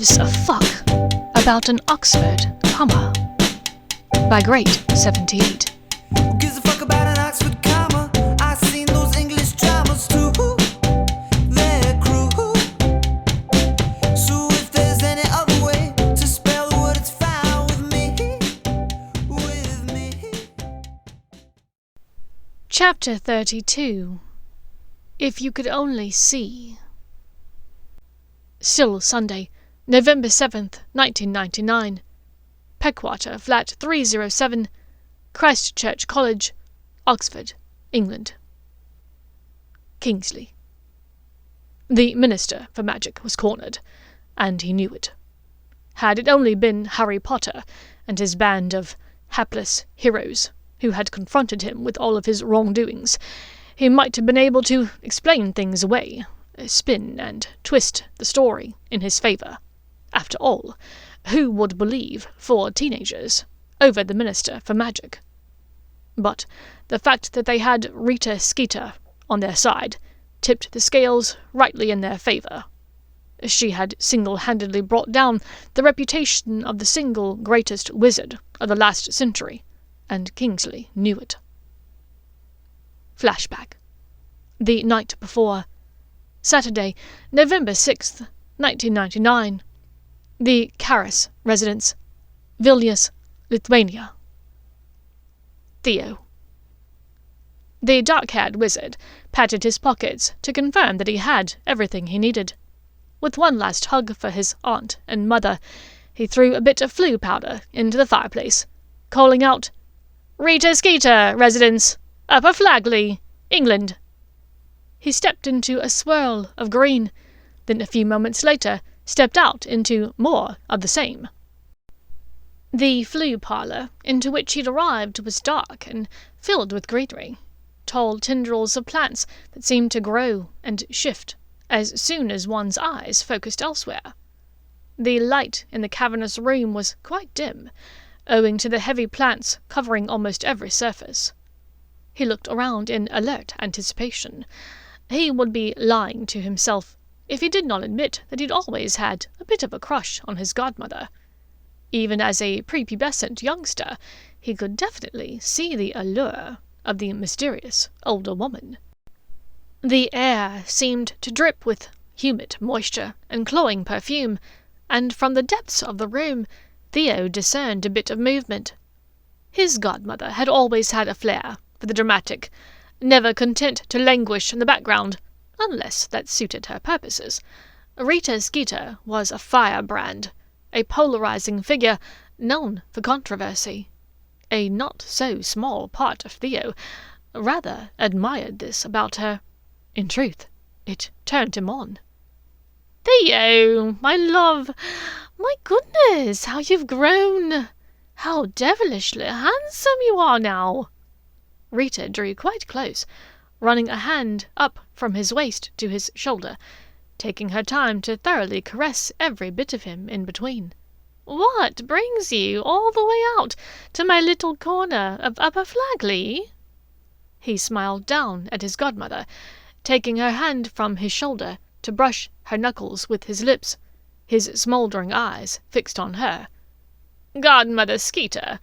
gives a fuck about an Oxford comma? By Great 78. Who gives a fuck about an Oxford comma? I've seen those English dramas too. They're cruel. So if there's any other way to spell the word, it's fine with me. With me. Chapter 32. If you could only see. Still Sunday, November 7th, 1999. Peckwater, flat 307, Christchurch College, Oxford, England. Kingsley. The Minister for Magic was cornered, and he knew it. Had it only been Harry Potter and his band of hapless heroes who had confronted him with all of his wrongdoings, he might have been able to explain things away, spin and twist the story in his favour. After all, who would believe 4 teenagers over the Minister for Magic? But the fact that they had Rita Skeeter on their side tipped the scales rightly in their favour. She had single-handedly brought down the reputation of the single greatest wizard of the last century, and Kingsley knew it. Flashback. The night before. Saturday, November 6th, 1999. The Karas residence, Vilnius, Lithuania. Theo. The dark-haired wizard patted his pockets to confirm that he had everything he needed. With one last hug for his aunt and mother, he threw a bit of flue powder into the fireplace, calling out, "Rita Skeeter, residence, Upper Flagley, England." He stepped into a swirl of green, then a few moments later stepped out into more of the same. The flue parlour into which he'd arrived was dark and filled with greenery, tall tendrils of plants that seemed to grow and shift as soon as one's eyes focused elsewhere. The light in the cavernous room was quite dim, owing to the heavy plants covering almost every surface. He looked around in alert anticipation. He would be lying to himself if he did not admit that he'd always had a bit of a crush on his godmother. Even as a prepubescent youngster, he could definitely see the allure of the mysterious older woman. The air seemed to drip with humid moisture and cloying perfume, and from the depths of the room Theo discerned a bit of movement. His godmother had always had a flair for the dramatic, never content to languish in the background, unless that suited her purposes. Rita Skeeter was a firebrand, a polarizing figure known for controversy. A not-so-small part of Theo rather admired this about her. In truth, it turned him on. "Theo, my love, my goodness, how you've grown! How devilishly handsome you are now!" Rita drew quite close, running a hand up from his waist to his shoulder, taking her time to thoroughly caress every bit of him in between. "What brings you all the way out to my little corner of Upper Flagley?" He smiled down at his godmother, taking her hand from his shoulder to brush her knuckles with his lips, his smouldering eyes fixed on her. "Godmother Skeeter,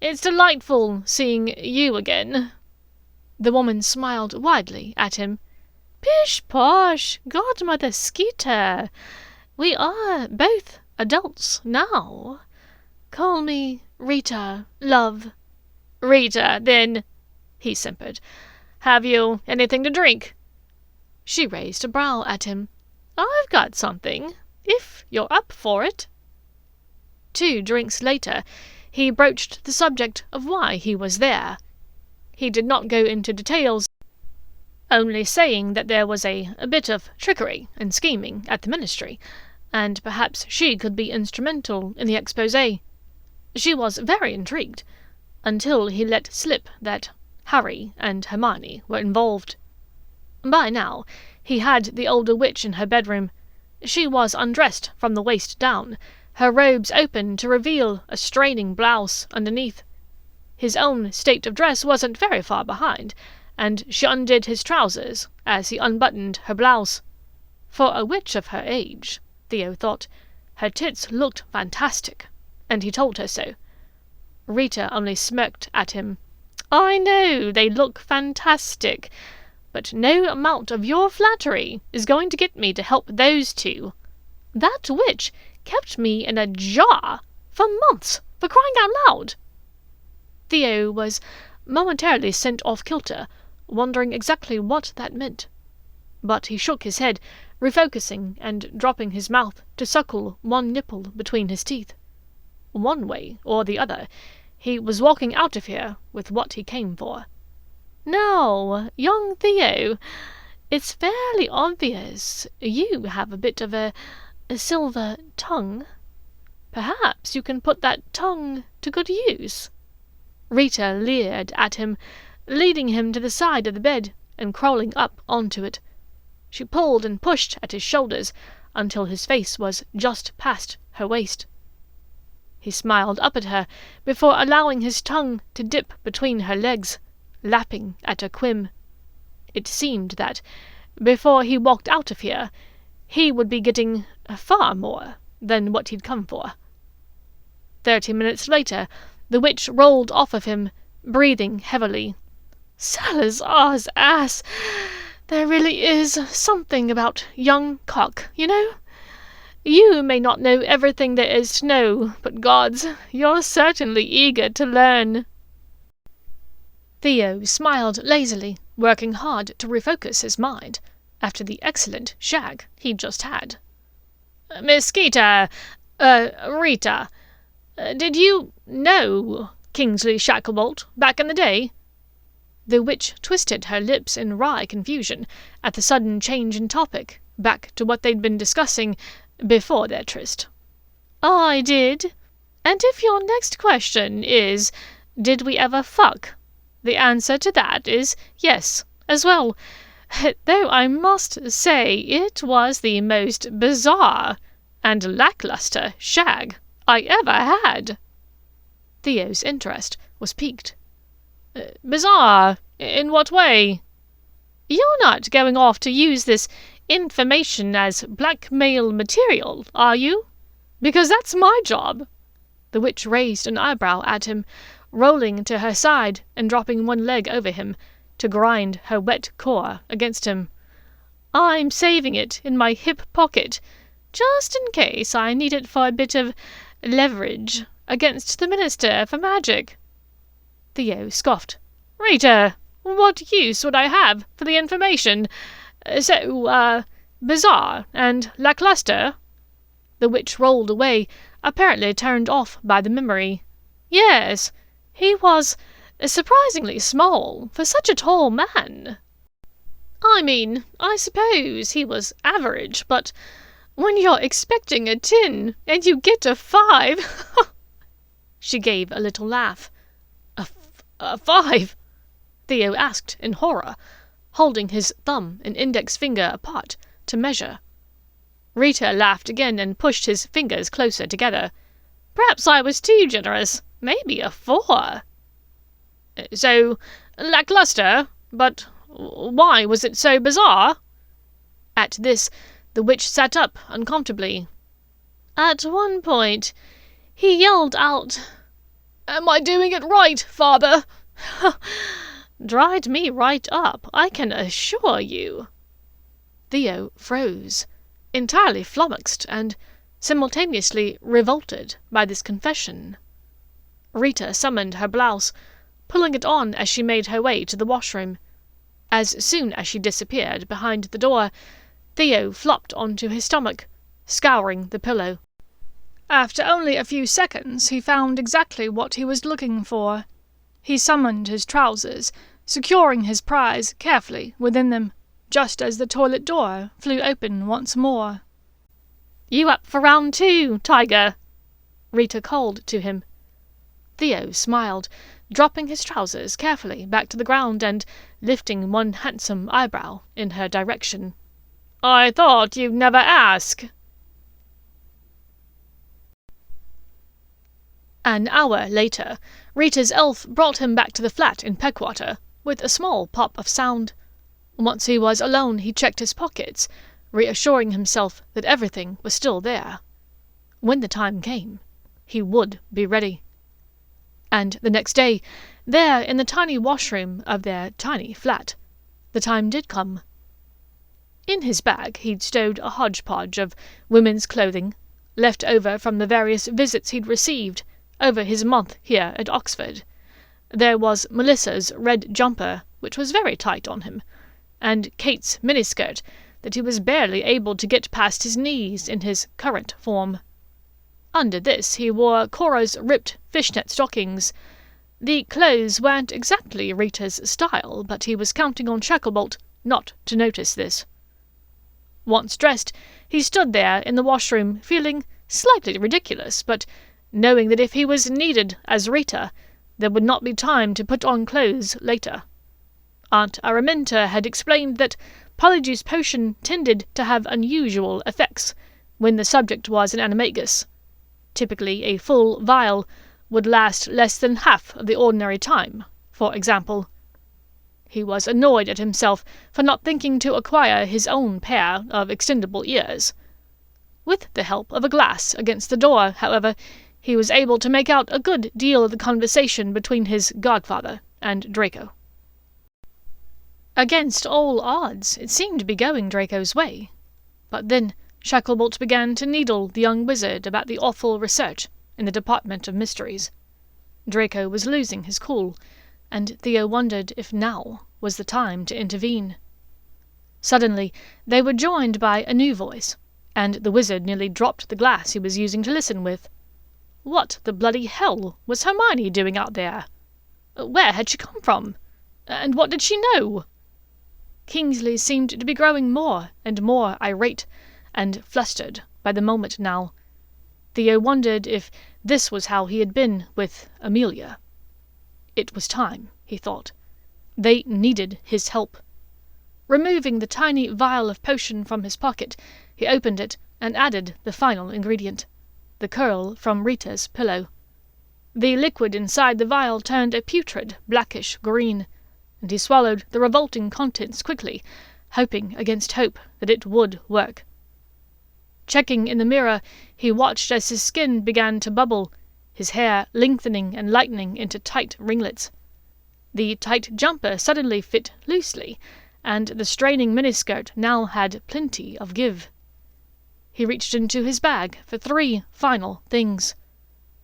it's delightful seeing you again." The woman smiled widely at him. "Pish-posh, Godmother Skeeter. We are both adults now. Call me Rita, love." "Rita, then," he simpered. "Have you anything to drink?" She raised a brow at him. "I've got something, if you're up for it." 2 drinks later, he broached the subject of why he was there. He did not go into details, only saying that there was a bit of trickery and scheming at the ministry, and perhaps she could be instrumental in the exposé. She was very intrigued, until he let slip that Harry and Hermione were involved. By now, he had the older witch in her bedroom. She was undressed from the waist down, her robes open to reveal a straining blouse underneath. His own state of dress wasn't very far behind, and she undid his trousers as he unbuttoned her blouse. For a witch of her age, Theo thought, Her tits looked fantastic, and he told her so. Rita only smirked at him. "I know they look fantastic, but no amount of your flattery is going to get me to help those two. That witch kept me in a jar for months, for crying out loud." Theo was momentarily sent off kilter, wondering exactly what that meant. But he shook his head, refocusing and dropping his mouth to suckle one nipple between his teeth. One way or the other, he was walking out of here with what he came for. "Now, young Theo, it's fairly obvious you have a bit of a silver tongue. Perhaps you can put that tongue to good use." Rita leered at him, leading him to the side of the bed and crawling up onto it. She pulled and pushed at his shoulders until his face was just past her waist. He smiled up at her before allowing his tongue to dip between her legs, lapping at her quim. It seemed that, before he walked out of here, he would be getting far more than what he'd come for. 30 minutes later, the witch rolled off of him, breathing heavily. "Salazar's ass! There really is something about young cock, you know? You may not know everything there is to know, but gods, you're certainly eager to learn." Theo smiled lazily, working hard to refocus his mind after the excellent shag he'd just had. "Miss Rita, did you know Kingsley Shacklebolt back in the day?" The witch twisted her lips in wry confusion at the sudden change in topic, back to what they'd been discussing before their tryst. "I did. And if your next question is, did we ever fuck? The answer to that is yes, as well. Though I must say it was the most bizarre and lackluster shag I ever had." Theo's interest was piqued. "Bizarre? In what way?" "You're not going off to use this information as blackmail material, are you? Because that's my job." The witch raised an eyebrow at him, rolling to her side and dropping one leg over him to grind her wet core against him. "I'm saving it in my hip pocket, just in case I need it for a bit of leverage against the Minister for Magic." Theo scoffed. "Rita, what use would I have for the information? So, bizarre and lackluster?" The witch rolled away, apparently turned off by the memory. "Yes, he was surprisingly small for such a tall man. I mean, I suppose he was average, but when you're expecting a 10 and you get a 5... She gave a little laugh. A 5? Theo asked in horror, holding his thumb and index finger apart to measure. Rita laughed again and pushed his fingers closer together. "Perhaps I was too generous. Maybe a 4. "So, lackluster, but why was it so bizarre?" At this, the witch sat up uncomfortably. "At one point, he yelled out, 'Am I doing it right, father?' Dried me right up, I can assure you." Theo froze, entirely flummoxed and simultaneously revolted by this confession. Rita summoned her blouse, pulling it on as she made her way to the washroom. As soon as she disappeared behind the door, Theo flopped onto his stomach, scouring the pillow. After only a few seconds, he found exactly what he was looking for. He summoned his trousers, securing his prize carefully within them, just as the toilet door flew open once more. "You up for round 2, Tiger?" Rita called to him. Theo smiled, dropping his trousers carefully back to the ground and lifting one handsome eyebrow in her direction. "I thought you'd never ask." An hour later, Rita's elf brought him back to the flat in Peckwater, with a small pop of sound. Once he was alone, he checked his pockets, reassuring himself that everything was still there. when the time came, he would be ready. And the next day, there in the tiny washroom of their tiny flat, the time did come. In his bag he'd stowed a hodgepodge of women's clothing, left over from the various visits he'd received over his month here at Oxford. There was Melissa's red jumper, which was very tight on him, and Kate's miniskirt that he was barely able to get past his knees in his current form. Under this he wore Cora's ripped fishnet stockings. The clothes weren't exactly Rita's style, but he was counting on Shacklebolt not to notice this. Once dressed, he stood there in the washroom, feeling slightly ridiculous, but knowing that if he was needed as Rita, there would not be time to put on clothes later. Aunt Araminta had explained that Polyjuice Potion tended to have unusual effects when the subject was an animagus. Typically, a full vial would last less than half of the ordinary time, for example. He was annoyed at himself for not thinking to acquire his own pair of extendable ears. With the help of a glass against the door, however, he was able to make out a good deal of the conversation between his godfather and Draco. Against all odds, it seemed to be going Draco's way. But then Shacklebolt began to needle the young wizard about the awful research in the Department of Mysteries. Draco was losing his cool, and Theo wondered if now was the time to intervene. Suddenly, they were joined by a new voice, and the wizard nearly dropped the glass he was using to listen with. What the bloody hell was Hermione doing out there? Where had she come from? And what did she know? Kingsley seemed to be growing more and more irate and flustered by the moment now. Theo wondered if this was how he had been with Amelia. It was time, he thought. They needed his help. Removing the tiny vial of potion from his pocket, he opened it and added the final ingredient, the curl from Rita's pillow. The liquid inside the vial turned a putrid, blackish green, and he swallowed the revolting contents quickly, hoping against hope that it would work. Checking in the mirror, he watched as his skin began to bubble, his hair lengthening and lightening into tight ringlets. The tight jumper suddenly fit loosely, and the straining miniskirt now had plenty of give. He reached into his bag for 3 final things.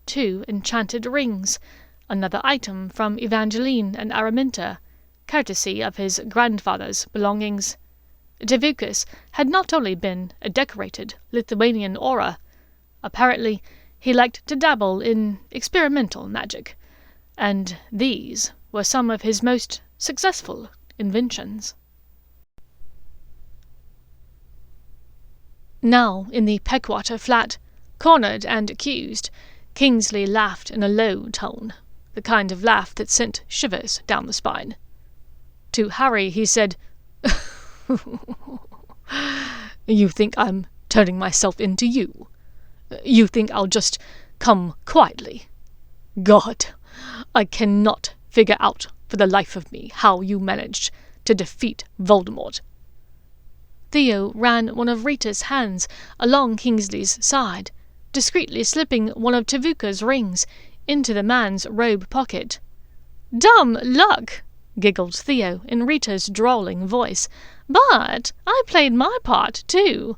2 enchanted rings, another item from Evangeline and Araminta, courtesy of his grandfather's belongings. Tevucus had not only been a decorated Lithuanian aura. Apparently, he liked to dabble in experimental magic, and these were some of his most successful inventions. Now, in the Peckwater flat, cornered and accused, Kingsley laughed in a low tone, the kind of laugh that sent shivers down the spine. To Harry he said, "You think I'm turning myself into you? You think I'll just come quietly? God, I cannot figure out for the life of me how you managed to defeat Voldemort." Theo ran one of Rita's hands along Kingsley's side, discreetly slipping one of Tevuka's rings into the man's robe pocket. "Dumb luck," giggled Theo in Rita's drawling voice, "but I played my part too.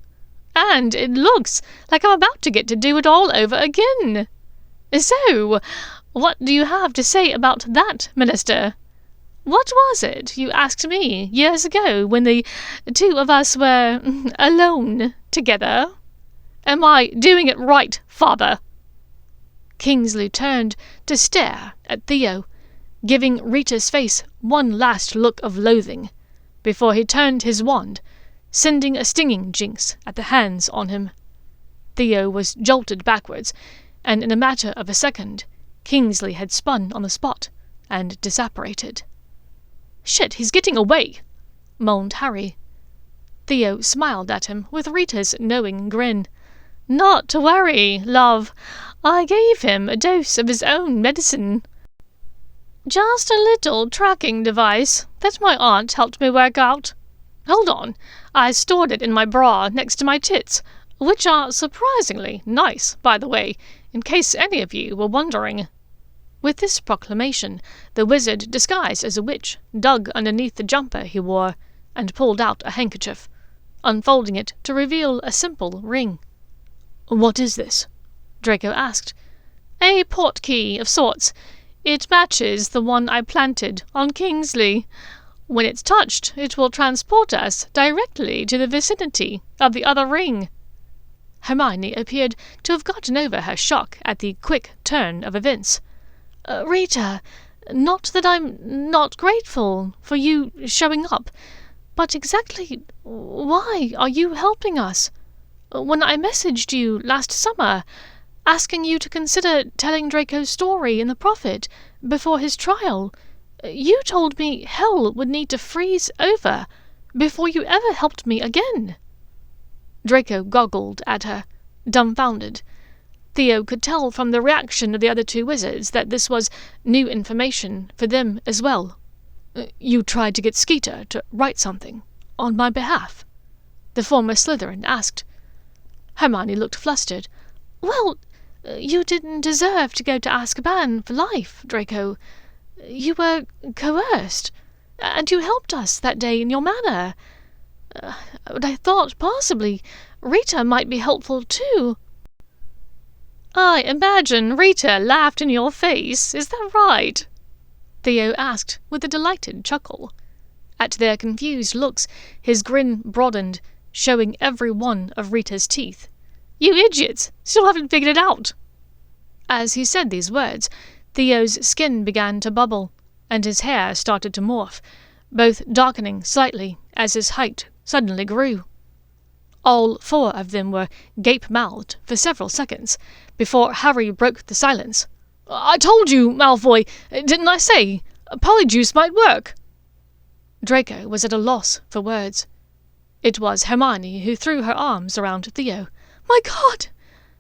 And it looks like I'm about to get to do it all over again. So, what do you have to say about that, Minister? What was it you asked me years ago when the 2 of us were alone together? Am I doing it right, Father?" Kingsley turned to stare at Theo, giving Rita's face one last look of loathing, before he turned his wand, sending a stinging jinx at the hands on him. Theo was jolted backwards, and in a matter of a second, Kingsley had spun on the spot and disapparated. "Shit, he's getting away," moaned Harry. Theo smiled at him with Rita's knowing grin. "Not to worry, love. I gave him a dose of his own medicine. Just a little tracking device that my aunt helped me work out. Hold on, I stored it in my bra next to my tits. Which are surprisingly nice, by the way, in case any of you were wondering." With this proclamation, the wizard, disguised as a witch, dug underneath the jumper he wore and pulled out a handkerchief, unfolding it to reveal a simple ring. "What is this?" Draco asked. "A portkey of sorts. It matches the one I planted on Kingsley. When it's touched, it will transport us directly to the vicinity of the other ring." Hermione appeared to have gotten over her shock at the quick turn of events. "Rita, not that I'm not grateful for you showing up, but exactly why are you helping us? When I messaged you last summer, asking you to consider telling Draco's story in the Prophet before his trial, you told me hell would need to freeze over before you ever helped me again." Draco goggled at her, dumbfounded. Theo could tell from the reaction of the other two wizards that this was new information for them as well. "You tried to get Skeeter to write something on my behalf?" the former Slytherin asked. Hermione looked flustered. "Well, you didn't deserve to go to Azkaban for life, Draco. You were coerced, and you helped us that day in your manor. But I thought possibly Rita might be helpful too." "I imagine Rita laughed in your face, is that right?" Theo asked with a delighted chuckle. At their confused looks, his grin broadened, showing every one of Rita's teeth. "You idiots! Still haven't figured it out!" As he said these words, Theo's skin began to bubble, and his hair started to morph, both darkening slightly as his height suddenly grew. All four of them were gape-mouthed for several seconds, before Harry broke the silence. "I told you, Malfoy, didn't I say? Polyjuice might work." Draco was at a loss for words. It was Hermione who threw her arms around Theo. "My God!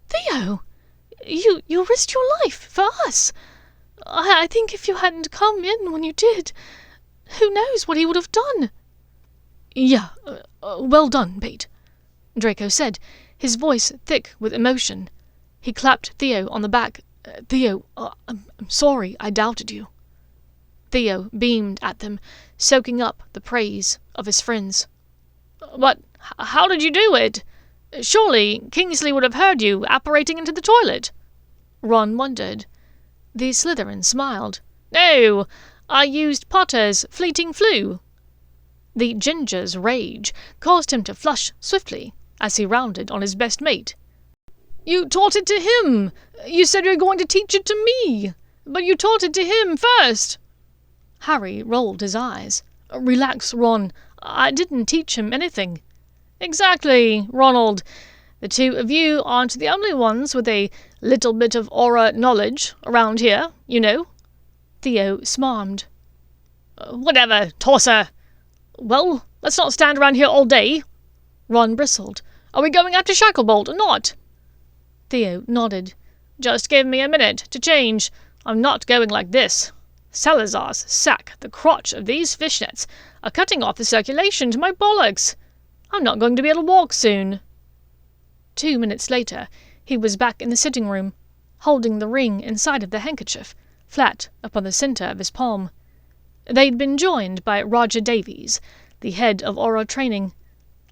Theo! You risked your life for us. I think if you hadn't come in when you did, who knows what he would have done." "Yeah, well done, Pete," Draco said, his voice thick with emotion. He clapped Theo on the back. "Theo, I'm sorry I doubted you." Theo beamed at them, soaking up the praise of his friends. "But how did you do it? Surely Kingsley would have heard you apparating into the toilet?" Ron wondered. The Slytherin smiled. "No, I used Potter's fleeting flu." The ginger's rage caused him to flush swiftly as he rounded on his best mate. "You taught it to him! You said you were going to teach it to me, but you taught it to him first!" Harry rolled his eyes. "Relax, Ron. I didn't teach him anything." "Exactly, Ronald. The two of you aren't the only ones with a little bit of aura knowledge around here, you know." Theo smarmed. "Whatever, tosser. Well, let's not stand around here all day." Ron bristled. "Are we going after Shacklebolt or not?" Theo nodded. "Just give me a minute to change. I'm not going like this. Salazar's sack, the crotch of these fishnets, are cutting off the circulation to my bollocks. I'm not going to be able to walk soon." 2 minutes later, he was back in the sitting room, holding the ring inside of the handkerchief, flat upon the centre of his palm. They'd been joined by Roger Davies, the head of Aura Training.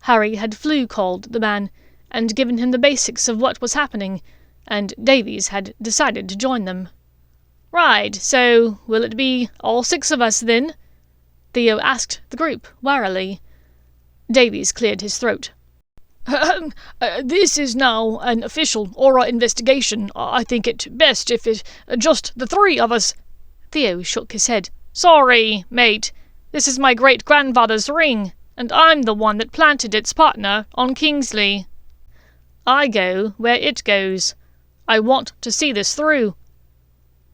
Harry had flu-called the man and given him the basics of what was happening, and Davies had decided to join them. "Right, so will it be all 6 of us, then?" Theo asked the group warily. Davies cleared his throat. "This is now an official Aura investigation. I think it best if it's just the 3 of us." Theo shook his head. "Sorry, mate. This is my great-grandfather's ring, and I'm the one that planted its partner on Kingsley. I go where it goes. I want to see this through."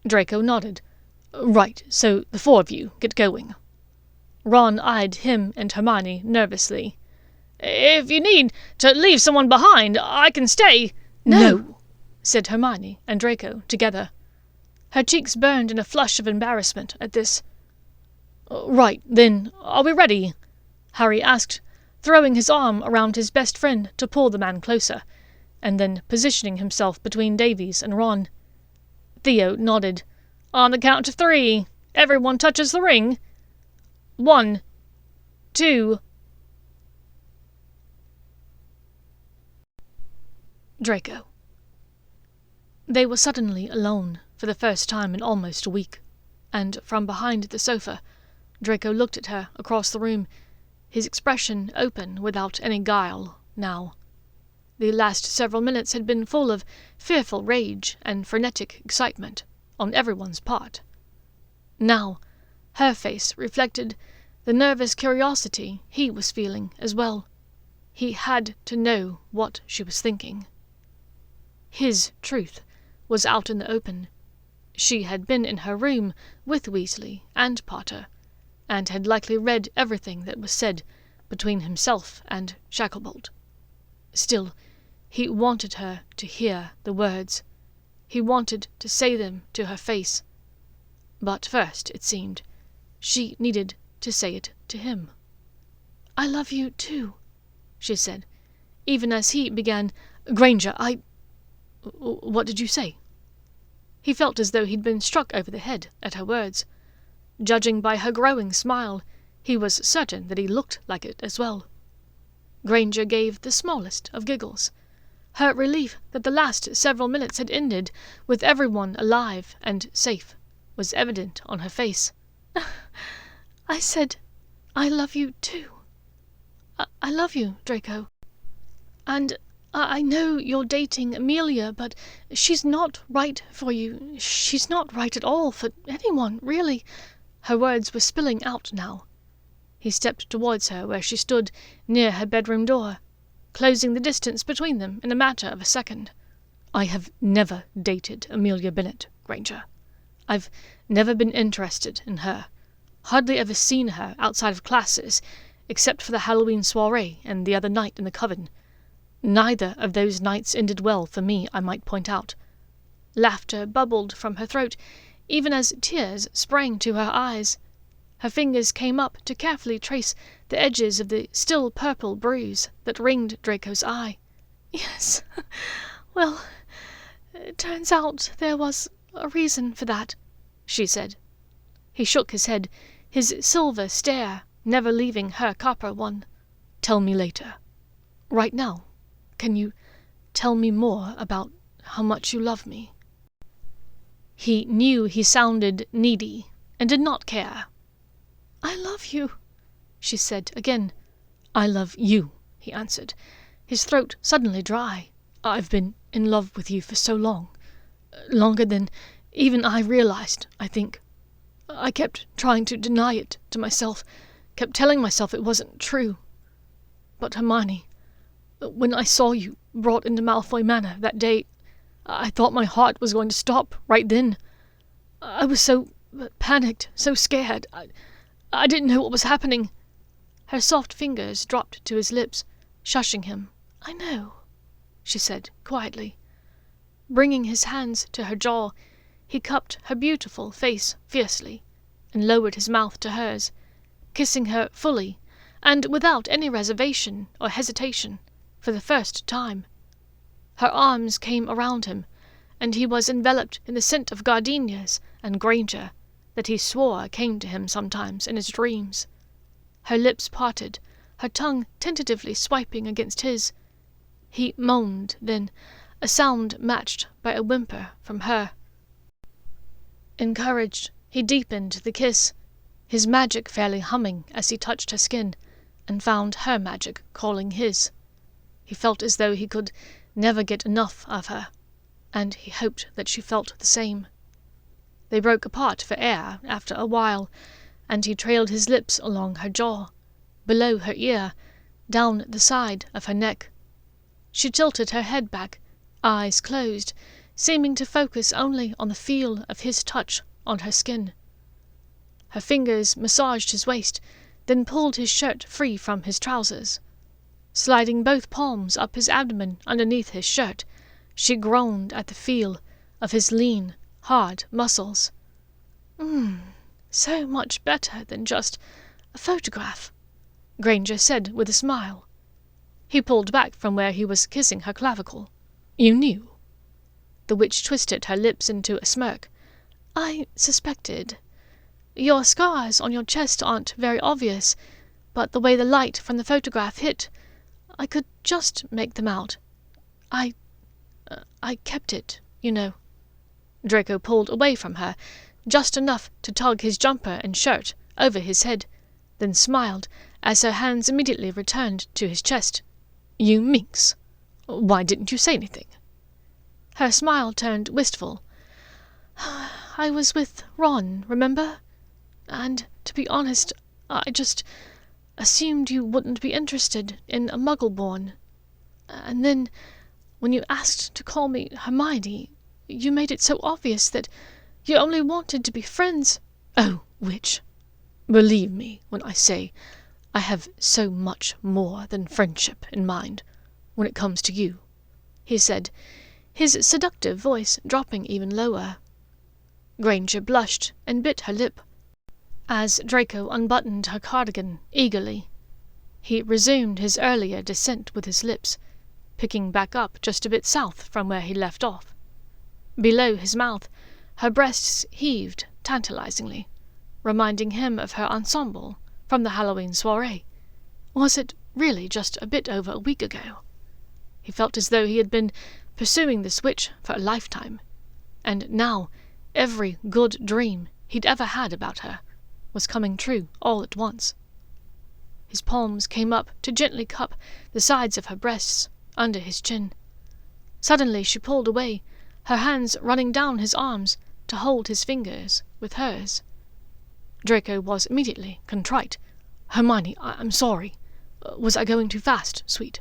Draco nodded. "Right, so the 4 of you get going." Ron eyed him and Hermione nervously. "If you need to leave someone behind, I can stay." No, said Hermione and Draco together. Her cheeks burned in a flush of embarrassment at this. "Right, then, are we ready?" Harry asked, throwing his arm around his best friend to pull the man closer. and then positioning himself between Davies and Ron. Theo nodded. "On the count of 3, everyone touches the ring. 1, 2... Draco. They were suddenly alone, for the first time in almost a week, and from behind the sofa, Draco looked at her across the room, his expression open without any guile now. The last several minutes had been full of fearful rage and frenetic excitement on everyone's part. Now, her face reflected the nervous curiosity he was feeling as well. He had to know what she was thinking. His truth was out in the open. She had been in her room with Weasley and Potter, and had likely read everything that was said between himself and Shacklebolt. Still, he wanted her to hear the words. He wanted to say them to her face. But first, it seemed, she needed to say it to him. "I love you too," she said, even as he began, "Granger, What did you say?" He felt as though he'd been struck over the head at her words. Judging by her growing smile, he was certain that he looked like it as well. Granger gave the smallest of giggles. Her relief that the last several minutes had ended with everyone alive and safe was evident on her face. "I said, I love you too. I love you, Draco. And I know you're dating Amelia, but she's not right for you. She's not right at all for anyone, really." Her words were spilling out now. He stepped towards her where she stood near her bedroom door, closing the distance between them in a matter of a second. "I have never dated Amelia Bennet, Granger. I've never been interested in her. Hardly ever seen her outside of classes, except for the Halloween soiree and the other night in the coven. Neither of those nights ended well for me, I might point out." Laughter bubbled from her throat, even as tears sprang to her eyes. Her fingers came up to carefully trace the edges of the still purple bruise that ringed Draco's eye. "Yes, well, it turns out there was a reason for that," she said. He shook his head, his silver stare never leaving her copper one. "Tell me later. Right now, can you tell me more about how much you love me?" He knew he sounded needy, and did not care. "I love you," she said again. "I love you," he answered, his throat suddenly dry. "I've been in love with you for so long. Longer than even I realized, I think. I kept trying to deny it to myself, kept telling myself it wasn't true. But Hermione, when I saw you brought into Malfoy Manor that day, I thought my heart was going to stop right then. I was so panicked, so scared. I didn't know what was happening." Her soft fingers dropped to his lips, shushing him. "I know," she said quietly. Bringing his hands to her jaw, he cupped her beautiful face fiercely, and lowered his mouth to hers, kissing her fully, and without any reservation or hesitation, for the first time. Her arms came around him, and he was enveloped in the scent of gardenias and Granger that he swore came to him sometimes in his dreams. Her lips parted, her tongue tentatively swiping against his. He moaned then, a sound matched by a whimper from her. Encouraged, he deepened the kiss, his magic fairly humming as he touched her skin, and found her magic calling his. He felt as though he could never get enough of her, and he hoped that she felt the same. They broke apart for air after a while, and he trailed his lips along her jaw, below her ear, down the side of her neck. She tilted her head back, eyes closed, seeming to focus only on the feel of his touch on her skin. Her fingers massaged his waist, then pulled his shirt free from his trousers. Sliding both palms up his abdomen underneath his shirt, she groaned at the feel of his lean, hard muscles. So much better than just a photograph," Granger said with a smile. He pulled back from where he was kissing her clavicle. You knew?" The witch twisted her lips into a smirk. "I suspected. Your scars on your chest aren't very obvious, but the way the light from the photograph hit, I could just make them out. I kept it, you know." Draco pulled away from her, just enough to tug his jumper and shirt over his head, then smiled as her hands immediately returned to his chest. "You minx! Why didn't you say anything?" Her smile turned wistful. "I was with Ron, remember? And, to be honest, I just assumed you wouldn't be interested in a Muggle-born. And then, when you asked to call me Hermione, you made it so obvious that you only wanted to be friends." "Oh, witch! Believe me when I say I have so much more than friendship in mind when it comes to you," he said, his seductive voice dropping even lower. Granger blushed and bit her lip as Draco unbuttoned her cardigan eagerly. He resumed his earlier descent with his lips, picking back up just a bit south from where he left off. Below his mouth, her breasts heaved tantalizingly, reminding him of her ensemble from the Halloween soiree. Was it really just a bit over a week ago? He felt as though he had been pursuing this witch for a lifetime, and now every good dream he'd ever had about her was coming true all at once. His palms came up to gently cup the sides of her breasts under his chin. Suddenly she pulled away, her hands running down his arms to hold his fingers with hers. Draco was immediately contrite. "Hermione, I'm sorry. Was I going too fast, sweet?"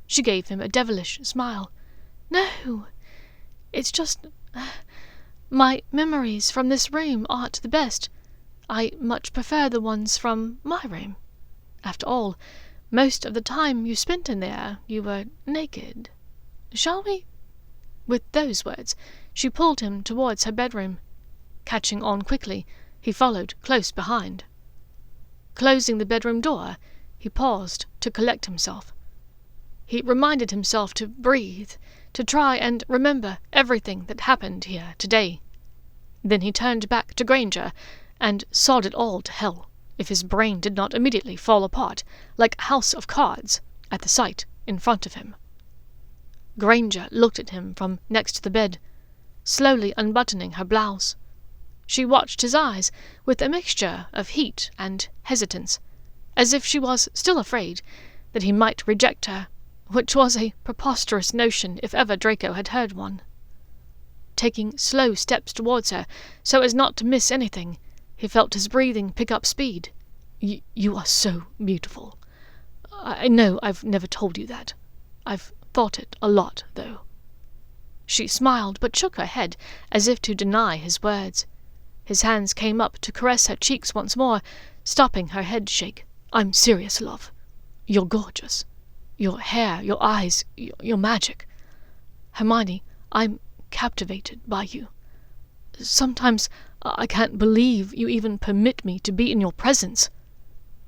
She gave him a devilish smile. "No, it's just my memories from this room aren't the best. I much prefer the ones from my room. After all, most of the time you spent in there, you were naked. Shall we?" With those words, she pulled him towards her bedroom. Catching on quickly, he followed close behind. Closing the bedroom door, he paused to collect himself. He reminded himself to breathe, to try and remember everything that happened here today. Then he turned back to Granger and sawed it all to hell if his brain did not immediately fall apart like a house of cards at the sight in front of him. Granger looked at him from next to the bed, slowly unbuttoning her blouse. She watched his eyes with a mixture of heat and hesitance, as if she was still afraid that he might reject her, which was a preposterous notion if ever Draco had heard one. Taking slow steps towards her, so as not to miss anything, he felt his breathing pick up speed. You are so beautiful. I know I've never told you that. I've thought it a lot, though." She smiled, but shook her head, as if to deny his words. His hands came up to caress her cheeks once more, stopping her head shake. "I'm serious, love. You're gorgeous. Your hair, your eyes, your magic. Hermione, I'm captivated by you. Sometimes I can't believe you even permit me to be in your presence."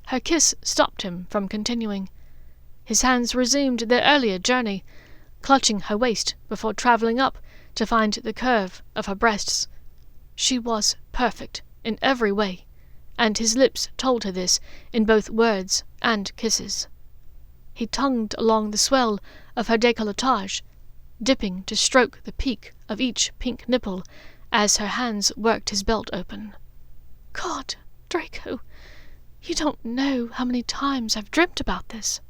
Her kiss stopped him from continuing. His hands resumed their earlier journey, clutching her waist before travelling up to find the curve of her breasts. She was perfect in every way, and his lips told her this in both words and kisses. He tongued along the swell of her décolletage, dipping to stroke the peak of each pink nipple as her hands worked his belt open. "God, Draco, you don't know how many times I've dreamt about this,"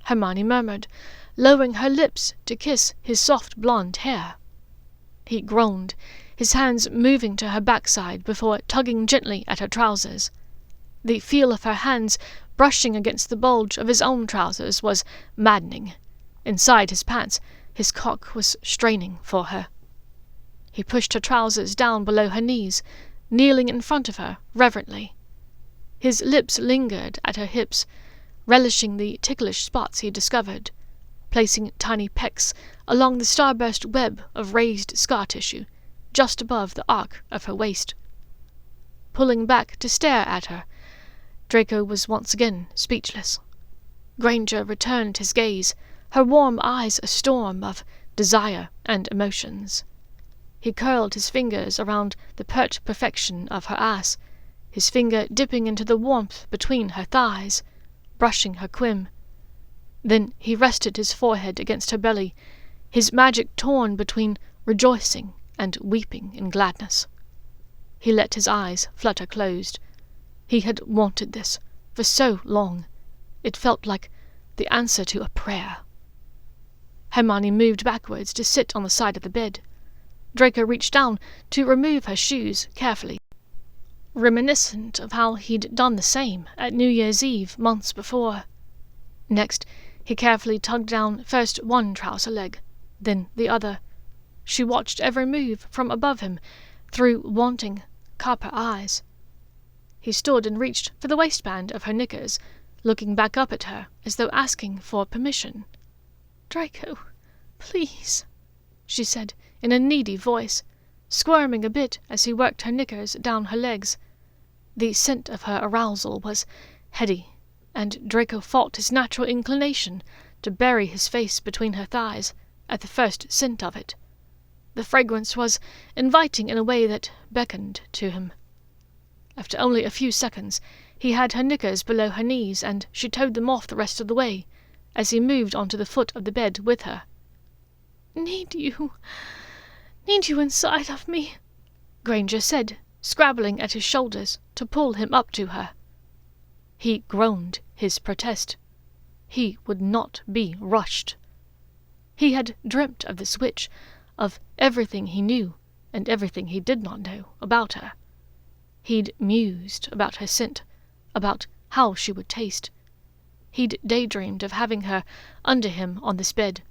Hermione murmured, lowering her lips to kiss his soft blonde hair. He groaned, his hands moving to her backside before tugging gently at her trousers. The feel of her hands brushing against the bulge of his own trousers was maddening. Inside his pants, his cock was straining for her. He pushed her trousers down below her knees, kneeling in front of her reverently. His lips lingered at her hips, relishing the ticklish spots he discovered, placing tiny pecks along the starburst web of raised scar tissue just above the arc of her waist. Pulling back to stare at her, Draco was once again speechless. Granger returned his gaze, her warm eyes a storm of desire and emotions. He curled his fingers around the pert perfection of her ass, his finger dipping into the warmth between her thighs, brushing her quim. Then he rested his forehead against her belly, his magic torn between rejoicing and weeping in gladness. He let his eyes flutter closed. He had wanted this for so long. It felt like the answer to a prayer. Hermione moved backwards to sit on the side of the bed. Draco reached down to remove her shoes carefully, reminiscent of how he'd done the same at New Year's Eve months before. Next, he carefully tugged down first one trouser leg, then the other. She watched every move from above him through wanting, copper eyes. He stood and reached for the waistband of her knickers, looking back up at her as though asking for permission. "Draco, please," she said in a needy voice, squirming a bit as he worked her knickers down her legs. The scent of her arousal was heady, and Draco fought his natural inclination to bury his face between her thighs at the first scent of it. The fragrance was inviting in a way that beckoned to him. After only a few seconds, he had her knickers below her knees, and she towed them off the rest of the way, as he moved onto the foot of the bed with her. Need you inside of me," Granger said, scrabbling at his shoulders to pull him up to her. He groaned his protest. He would not be rushed. He had dreamt of the switch, of everything he knew and everything he did not know about her. He'd mused about her scent, about how she would taste. He'd daydreamed of having her under him on this bed,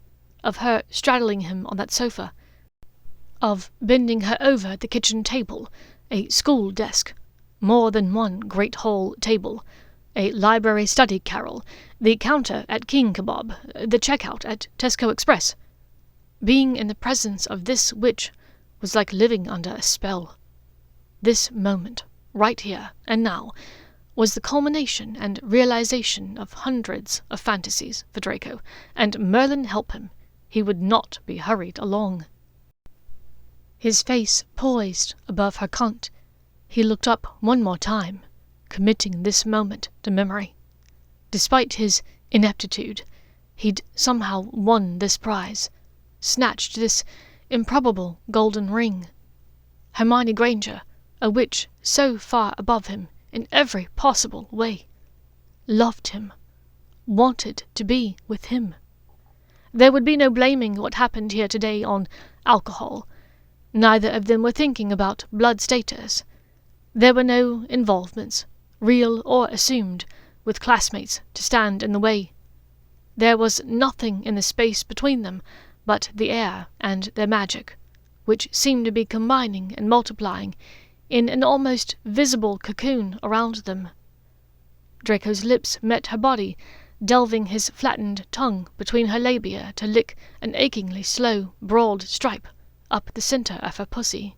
of her straddling him on that sofa, of bending her over the kitchen table, a school desk, more than one great hall table, a library study carrel, the counter at King Kebab, the checkout at Tesco Express. Being in the presence of this witch was like living under a spell. This moment, right here and now, was the culmination and realization of hundreds of fantasies for Draco, and Merlin help him, he would not be hurried along. His face poised above her cunt, he looked up one more time, committing this moment to memory. Despite his ineptitude, he'd somehow won this prize, snatched this improbable golden ring. Hermione Granger, a witch so far above him in every possible way, loved him, wanted to be with him. There would be no blaming what happened here today on alcohol. Neither of them were thinking about blood status. There were no involvements, real or assumed, with classmates to stand in the way. There was nothing in the space between them but the air and their magic, which seemed to be combining and multiplying in an almost visible cocoon around them. Draco's lips met her body, delving his flattened tongue between her labia to lick an achingly slow, broad stripe up the center of her pussy.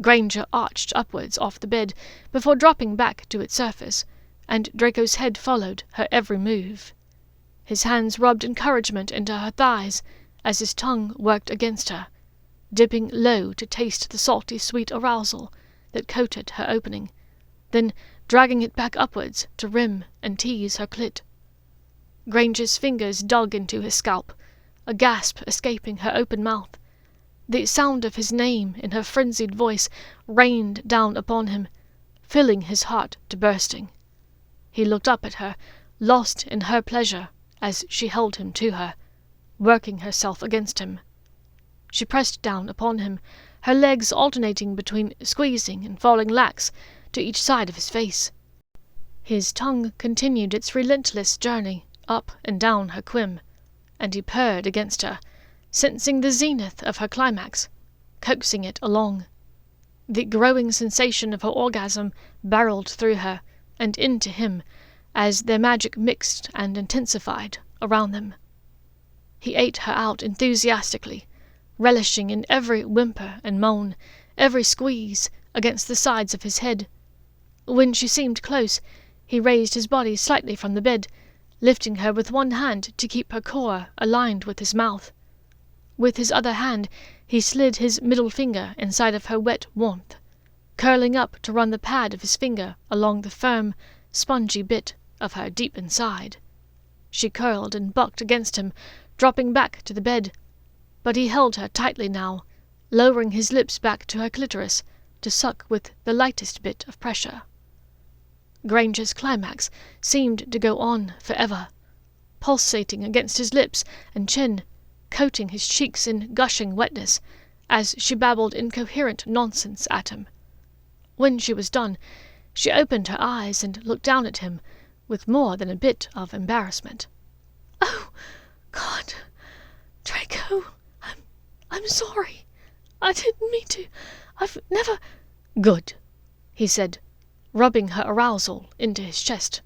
Granger arched upwards off the bed before dropping back to its surface, and Draco's head followed her every move. His hands rubbed encouragement into her thighs as his tongue worked against her, dipping low to taste the salty sweet arousal that coated her opening, then dragging it back upwards to rim and tease her clit. Granger's fingers dug into his scalp, a gasp escaping her open mouth. The sound of his name in her frenzied voice rained down upon him, filling his heart to bursting. He looked up at her, lost in her pleasure as she held him to her, working herself against him. She pressed down upon him, her legs alternating between squeezing and falling lax to each side of his face. His tongue continued its relentless journey up and down her quim, and he purred against her, sensing the zenith of her climax, coaxing it along. The growing sensation of her orgasm barreled through her and into him as their magic mixed and intensified around them. He ate her out enthusiastically, relishing in every whimper and moan, every squeeze against the sides of his head. When she seemed close, he raised his body slightly from the bed, lifting her with one hand to keep her core aligned with his mouth. With his other hand, he slid his middle finger inside of her wet warmth, curling up to run the pad of his finger along the firm, spongy bit of her deep inside. She curled and bucked against him, dropping back to the bed, but he held her tightly now, lowering his lips back to her clitoris to suck with the lightest bit of pressure. Granger's climax seemed to go on forever, pulsating against his lips and chin, coating his cheeks in gushing wetness, as she babbled incoherent nonsense at him. When she was done, she opened her eyes and looked down at him with more than a bit of embarrassment. "Oh, God, Draco, I'm sorry. I didn't mean to. I've never—" "Good," he said, rubbing her arousal into his chest.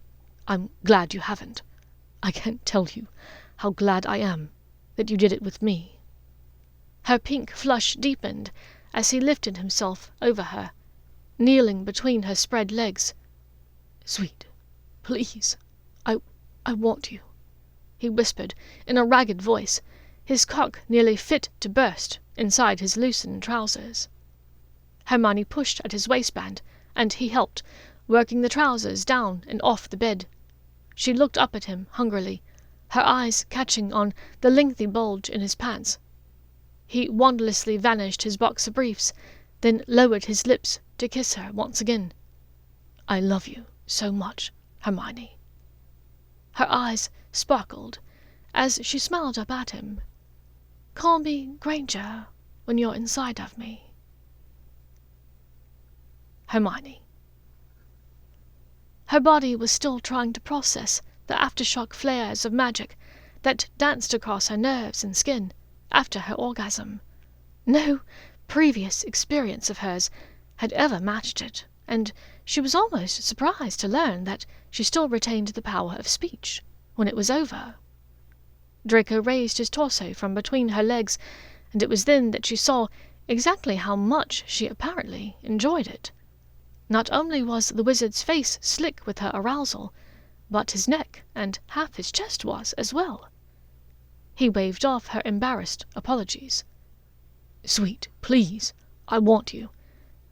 "I'm glad you haven't. I can't tell you how glad I am that you did it with me." Her pink flush deepened as he lifted himself over her, kneeling between her spread legs. "Sweet, please, I want you," he whispered in a ragged voice, his cock nearly fit to burst inside his loosened trousers. Hermione pushed at his waistband, and he helped, working the trousers down and off the bed. She looked up at him hungrily, her eyes catching on the lengthy bulge in his pants. He wondrously vanished his boxer briefs, then lowered his lips to kiss her once again. "I love you so much, Hermione." Her eyes sparkled as she smiled up at him. "Call me Granger when you're inside of me." Hermione. Her body was still trying to process the aftershock flares of magic that danced across her nerves and skin after her orgasm. No previous experience of hers had ever matched it, and she was almost surprised to learn that she still retained the power of speech when it was over. Draco raised his torso from between her legs, and it was then that she saw exactly how much she apparently enjoyed it. Not only was the wizard's face slick with her arousal, but his neck and half his chest was as well. He waved off her embarrassed apologies. "Sweet, please, I want you,"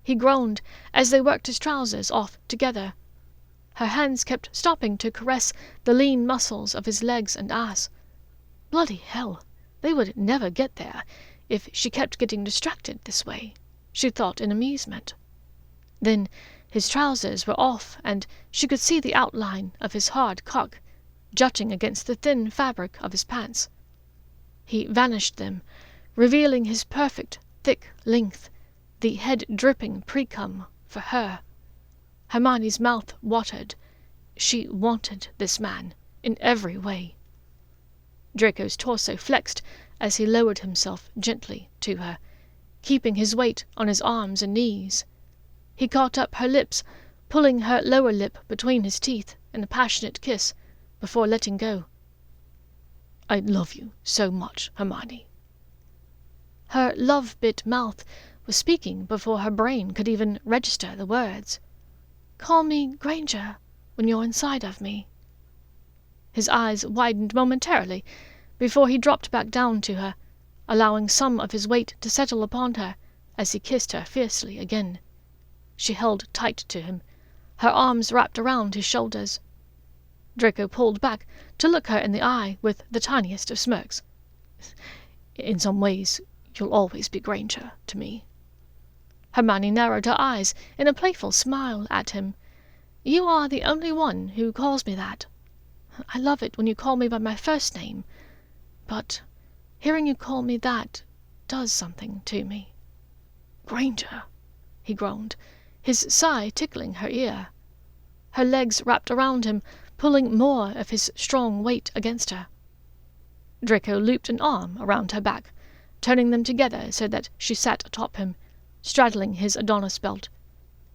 he groaned as they worked his trousers off together. Her hands kept stopping to caress the lean muscles of his legs and ass. Bloody hell, they would never get there if she kept getting distracted this way, she thought in amusement. Then his trousers were off, and she could see the outline of his hard cock jutting against the thin fabric of his pants. He vanished them, revealing his perfect, thick length, the head-dripping precum for her. Hermione's mouth watered. She wanted this man in every way. Draco's torso flexed as he lowered himself gently to her, keeping his weight on his arms and knees. He caught up her lips, pulling her lower lip between his teeth in a passionate kiss before letting go. "I love you so much, Hermione." Her love-bit mouth was speaking before her brain could even register the words. "Call me Granger when you're inside of me." His eyes widened momentarily before he dropped back down to her, allowing some of his weight to settle upon her as he kissed her fiercely again. She held tight to him, her arms wrapped around his shoulders. Draco pulled back to look her in the eye with the tiniest of smirks. "In some ways, you'll always be Granger to me." Hermione narrowed her eyes in a playful smile at him. "You are the only one who calls me that. I love it when you call me by my first name, but hearing you call me that does something to me." "Granger," he groaned, his sigh tickling her ear. Her legs wrapped around him, pulling more of his strong weight against her. Draco looped an arm around her back, turning them together so that she sat atop him, straddling his Adonis belt.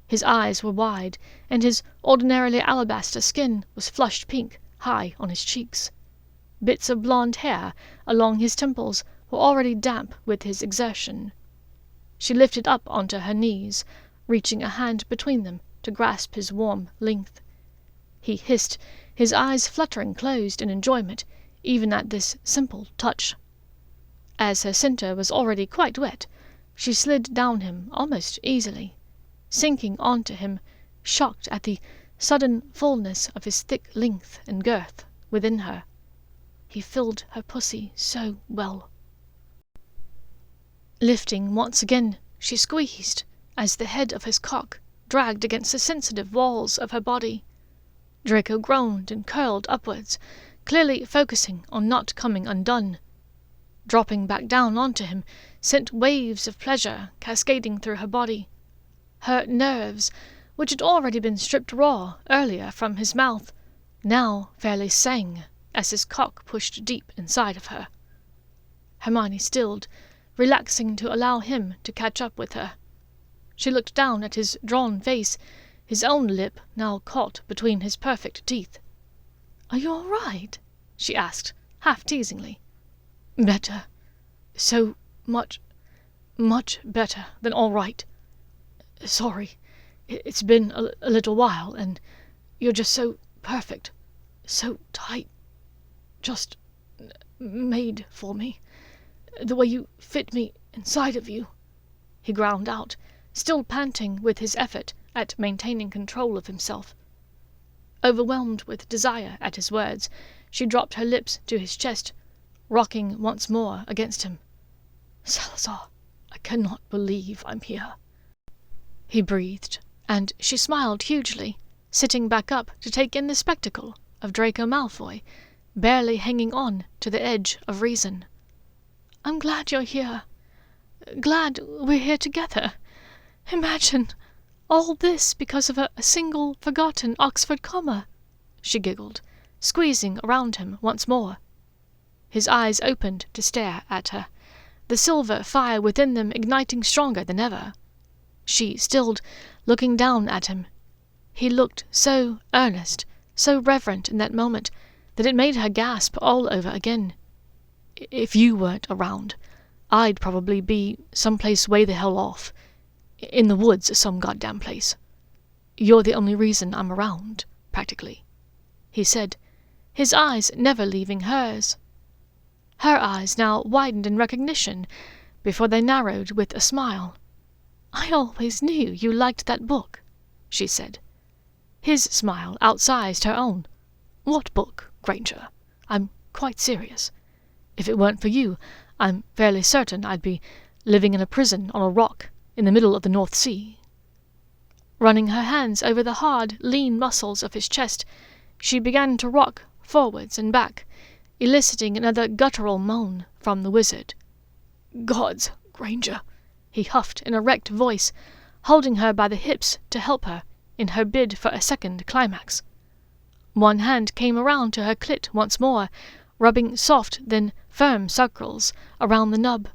His eyes were wide, and his ordinarily alabaster skin was flushed pink high on his cheeks. Bits of blonde hair along his temples were already damp with his exertion. She lifted up onto her knees, reaching a hand between them to grasp his warm length. He hissed, his eyes fluttering closed in enjoyment even at this simple touch. As her centre was already quite wet, she slid down him almost easily, sinking onto him, shocked at the sudden fullness of his thick length and girth within her. He filled her pussy so well. Lifting once again, she squeezed as the head of his cock dragged against the sensitive walls of her body. Draco groaned and curled upwards, clearly focusing on not coming undone. Dropping back down onto him sent waves of pleasure cascading through her body. Her nerves, which had already been stripped raw earlier from his mouth, now fairly sang as his cock pushed deep inside of her. Hermione stilled, relaxing to allow him to catch up with her. She looked down at his drawn face, his own lip now caught between his perfect teeth. "Are you all right?" she asked, half teasingly. "Better. So much better than all right. Sorry, it's been a little while, and you're just so perfect, so tight, just made for me. The way you fit me inside of you," he ground out, still panting with his effort at maintaining control of himself. Overwhelmed with desire at his words, she dropped her lips to his chest, rocking once more against him. "Salazar, I cannot believe I'm here," he breathed, and she smiled hugely, sitting back up to take in the spectacle of Draco Malfoy, barely hanging on to the edge of reason. "I'm glad you're here. Glad we're here together. Imagine, all this because of a single forgotten Oxford comma," she giggled, squeezing around him once more. His eyes opened to stare at her, the silver fire within them igniting stronger than ever. She stilled, looking down at him. He looked so earnest, so reverent in that moment, that it made her gasp all over again. "If you weren't around, I'd probably be someplace way the hell off. In the woods some goddamn place. You're the only reason I'm around, practically," he said, his eyes never leaving hers. Her eyes now widened in recognition, before they narrowed with a smile. "I always knew you liked that book," she said. His smile outsized her own. "What book, Granger? I'm quite serious. If it weren't for you, I'm fairly certain I'd be living in a prison on a rock in the middle of the North Sea." Running her hands over the hard, lean muscles of his chest, she began to rock forwards and back, eliciting another guttural moan from the wizard. "Gods, Granger," he huffed in a wrecked voice, holding her by the hips to help her in her bid for a second climax. One hand came around to her clit once more, rubbing soft then firm circles around the nub,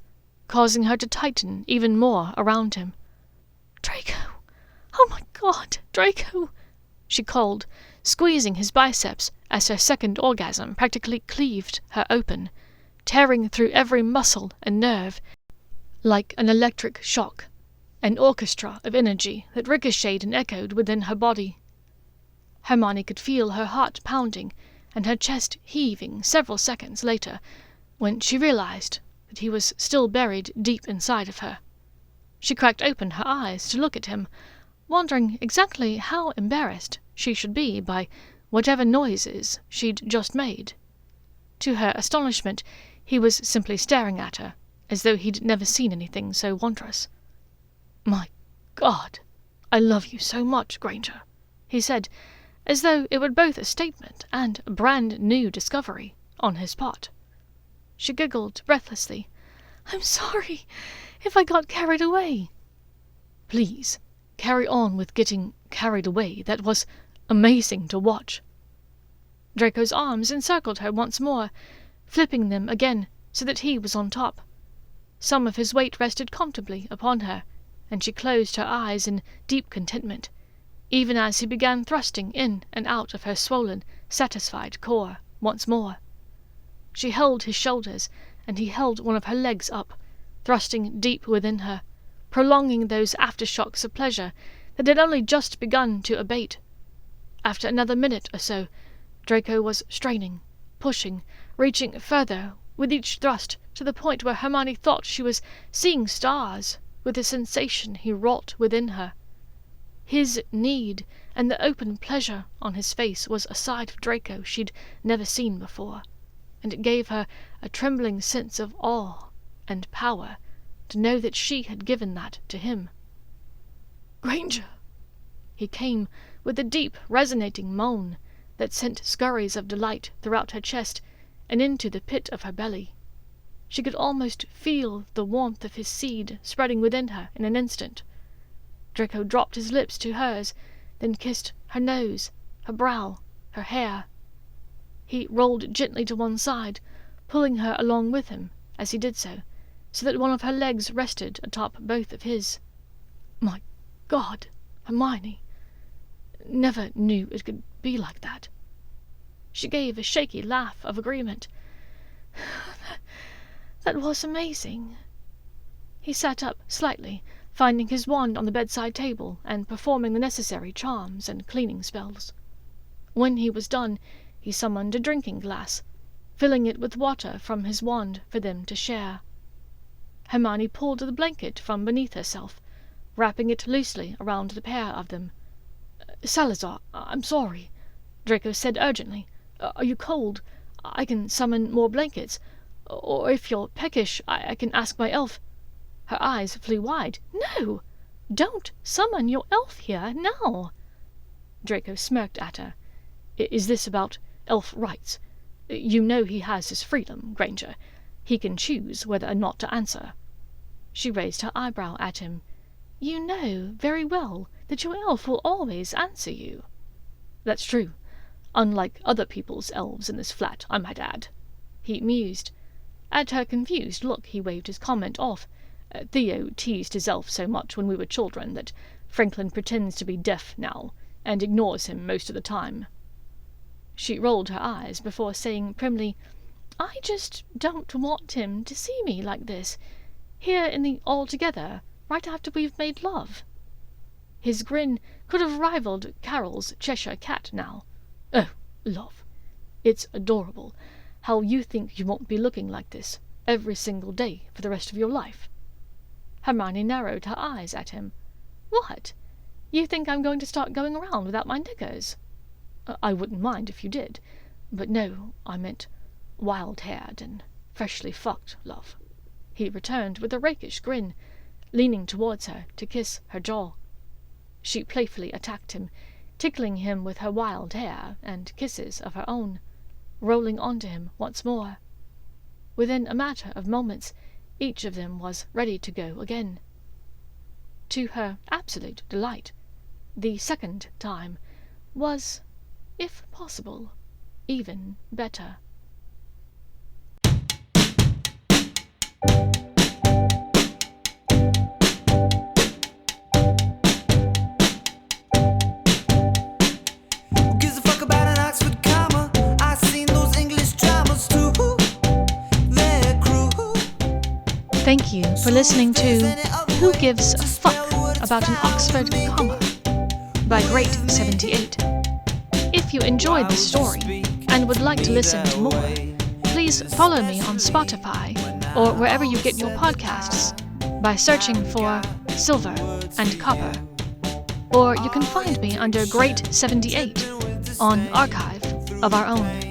causing her to tighten even more around him. "Draco! Oh my God, Draco!" she called, squeezing his biceps as her second orgasm practically cleaved her open, tearing through every muscle and nerve like an electric shock, an orchestra of energy that ricocheted and echoed within her body. Hermione could feel her heart pounding and her chest heaving several seconds later, when she realized that he was still buried deep inside of her. She cracked open her eyes to look at him, wondering exactly how embarrassed she should be by whatever noises she'd just made. To her astonishment, he was simply staring at her, as though he'd never seen anything so wondrous. "My God, I love you so much, Granger," he said, as though it were both a statement and a brand-new discovery on his part. She giggled breathlessly. "I'm sorry if I got carried away." "Please, carry on with getting carried away. That was amazing to watch." Draco's arms encircled her once more, flipping them again so that he was on top. Some of his weight rested comfortably upon her, and she closed her eyes in deep contentment, even as he began thrusting in and out of her swollen, satisfied core once more. She held his shoulders, and he held one of her legs up, thrusting deep within her, prolonging those aftershocks of pleasure that had only just begun to abate. After another minute or so, Draco was straining, pushing, reaching further with each thrust to the point where Hermione thought she was seeing stars with the sensation he wrought within her. His need and the open pleasure on his face was a side of Draco she'd never seen before, and it gave her a trembling sense of awe and power to know that she had given that to him. "Granger!" He came with a deep, resonating moan that sent scurries of delight throughout her chest and into the pit of her belly. She could almost feel the warmth of his seed spreading within her in an instant. Draco dropped his lips to hers, then kissed her nose, her brow, her hair. He rolled gently to one side, pulling her along with him as he did so that one of her legs rested atop both of his. "My God, Hermione! Never knew it could be like that." She gave a shaky laugh of agreement. That was amazing." He sat up slightly, finding his wand on the bedside table and performing the necessary charms and cleaning spells. When he was done, he summoned a drinking glass, filling it with water from his wand for them to share. Hermione pulled the blanket from beneath herself, wrapping it loosely around the pair of them. "Salazar, I'm sorry," Draco said urgently. "Are you cold? I can summon more blankets. Or if you're peckish, I can ask my elf." Her eyes flew wide. "No! Don't summon your elf here now!" Draco smirked at her. "Is this about elf rights? You know he has his freedom, Granger. He can choose whether or not to answer." She raised her eyebrow at him. "You know very well that your elf will always answer you." "That's true. Unlike other people's elves in this flat, I might add," he mused. At her confused look, he waved his comment off. "Theo teased his elf so much when we were children that Franklin pretends to be deaf now, and ignores him most of the time." She rolled her eyes before saying primly, "I just don't want him to see me like this, here in the all-together, right after we've made love." His grin could have rivaled Carol's Cheshire cat now. "Oh, love. It's adorable how you think you won't be looking like this every single day for the rest of your life." Hermione narrowed her eyes at him. "What? You think I'm going to start going around without my knickers?" "I wouldn't mind if you did. But no, I meant wild-haired and freshly fucked, love," he returned with a rakish grin, leaning towards her to kiss her jaw. She playfully attacked him, tickling him with her wild hair and kisses of her own, rolling onto him once more. Within a matter of moments, each of them was ready to go again. To her absolute delight, the second time was, if possible, even better. Gives a fuck about an Oxford comma. I seen those English dramas too. They're cruel. Thank you for listening to Who Gives a Fuck About an Oxford Comma by Great78. If you enjoyed the story and would like to listen to more, please follow me on Spotify or wherever you get your podcasts by searching for Silver and Copper. Or you can find me under Great78 on Archive of Our Own.